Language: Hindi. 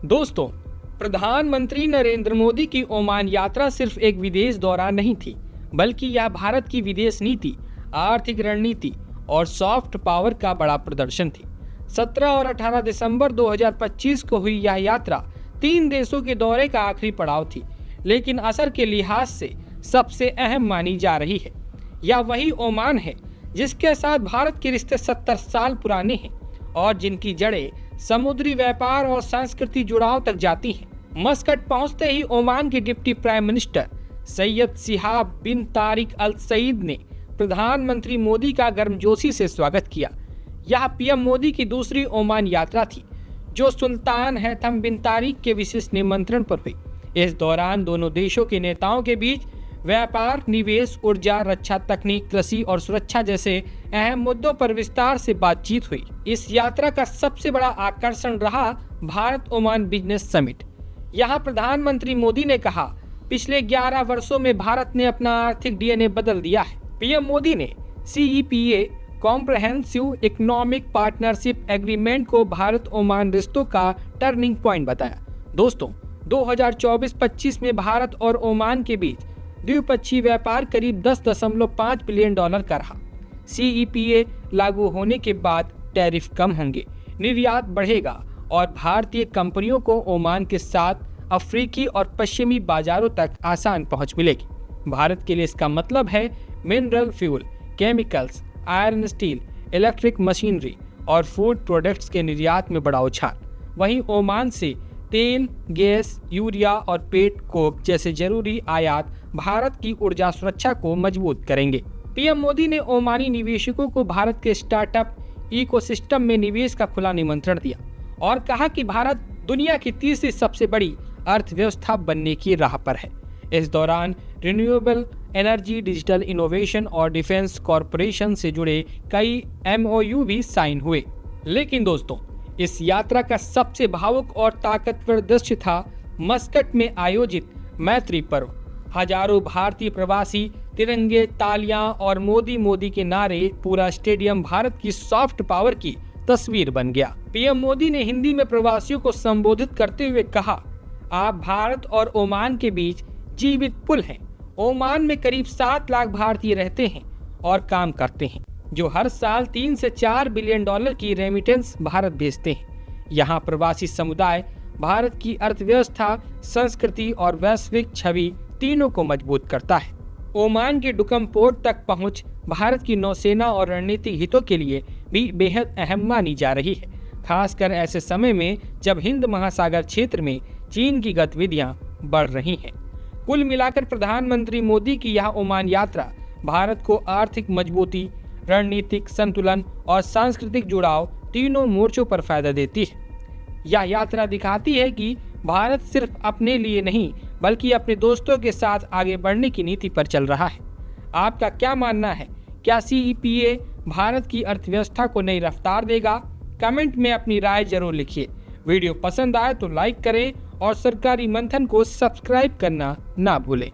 दोस्तों, प्रधानमंत्री नरेंद्र मोदी की ओमान यात्रा सिर्फ एक विदेश दौरा नहीं थी, बल्कि यह भारत की विदेश नीति, आर्थिक रणनीति और सॉफ्ट पावर का बड़ा प्रदर्शन थी। 17 और 18 दिसंबर 2025 को हुई यह यात्रा 3 देशों के दौरे का आखिरी पड़ाव थी, लेकिन असर के लिहाज से सबसे अहम मानी जा रही है। यह वही ओमान है जिसके साथ भारत के रिश्ते 70 साल पुराने हैं और जिनकी जड़ें समुद्री व्यापार और सांस्कृतिक जुड़ाव तक जाती हैं। मस्कट पहुंचते ही ओमान के deputy prime minister Sayyid Shihab bin Tariq Al Said ने प्रधानमंत्री मोदी का गर्मजोशी से स्वागत किया। यह पीएम मोदी की दूसरी ओमान यात्रा थी, जो सुल्तान हैथम बिन तारिक के विशेष निमंत्रण पर हुई। इस दौरान दोनों देशों के नेताओं के बीच व्यापार, निवेश, ऊर्जा, रक्षा तकनीक, कृषि और सुरक्षा जैसे अहम मुद्दों पर विस्तार से बातचीत हुई। इस यात्रा का सबसे बड़ा आकर्षण रहा भारत ओमान बिजनेस समिट। यहाँ प्रधानमंत्री मोदी ने कहा, पिछले 11 वर्षों में भारत ने अपना आर्थिक डीएनए बदल दिया है। पीएम मोदी ने CEPA comprehensive economic partnership agreement को भारत ओमान रिश्तों का टर्निंग पॉइंट बताया। दोस्तों, 2024-25 में भारत और ओमान के बीच द्विपक्षीय व्यापार करीब $10.5 बिलियन का रहा। CEPA लागू होने के बाद टैरिफ कम होंगे, निर्यात बढ़ेगा और भारतीय कंपनियों को ओमान के साथ अफ्रीकी और पश्चिमी बाजारों तक आसान पहुंच मिलेगी। भारत के लिए इसका मतलब है mineral fuel, chemicals, iron steel, electric machinery और फूड प्रोडक्ट्स के निर्यात में बड़ा उछाल। वहीं ओमान से तेल, गैस, यूरिया और पेट कोक जैसे जरूरी आयात भारत की ऊर्जा सुरक्षा को मजबूत करेंगे। पीएम मोदी ने ओमानी निवेशकों को भारत के स्टार्टअप इकोसिस्टम में निवेश का खुला निमंत्रण दिया और कहा कि भारत दुनिया की तीसरी सबसे बड़ी अर्थव्यवस्था बनने की राह पर है। इस दौरान रिन्यूएबल एनर्जी, डिजिटल इनोवेशन और डिफेंस कॉरपोरेशन से जुड़े कई MOU भी साइन हुए। लेकिन दोस्तों, इस यात्रा का सबसे भावुक और ताकतवर दृश्य था मस्कट में आयोजित मैत्री पर्व। हजारों भारतीय प्रवासी, तिरंगे, तालियां और मोदी मोदी के नारे, पूरा स्टेडियम भारत की सॉफ्ट पावर की तस्वीर बन गया। पीएम मोदी ने हिंदी में प्रवासियों को संबोधित करते हुए कहा, आप भारत और ओमान के बीच जीवित पुल हैं। ओमान में करीब 7 लाख भारतीय रहते हैं और काम करते हैं, जो हर साल 3 से 4 बिलियन डॉलर की रेमिटेंस भारत भेजते हैं। यहाँ प्रवासी समुदाय भारत की अर्थव्यवस्था, संस्कृति और वैश्विक छवि तीनों को मजबूत करता है। ओमान के डुकम पोर्ट तक पहुंच भारत की नौसेना और रणनीतिक हितों के लिए भी बेहद अहम मानी जा रही है, खासकर ऐसे समय में जब हिंद महासागर क्षेत्र में चीन की गतिविधियां बढ़ रही हैं। कुल मिलाकर प्रधानमंत्री मोदी की यह ओमान यात्रा भारत को आर्थिक मजबूती, रणनीतिक संतुलन और सांस्कृतिक जुड़ाव तीनों मोर्चों पर फायदा देती है। यह यात्रा दिखाती है कि भारत सिर्फ अपने लिए नहीं, बल्कि अपने दोस्तों के साथ आगे बढ़ने की नीति पर चल रहा है। आपका क्या मानना है? क्या CEPA भारत की अर्थव्यवस्था को नई रफ्तार देगा? कमेंट में अपनी राय जरूर लिखिए। वीडियो पसंद आए तो लाइक करें और सरकारी मंथन को सब्सक्राइब करना ना भूलें।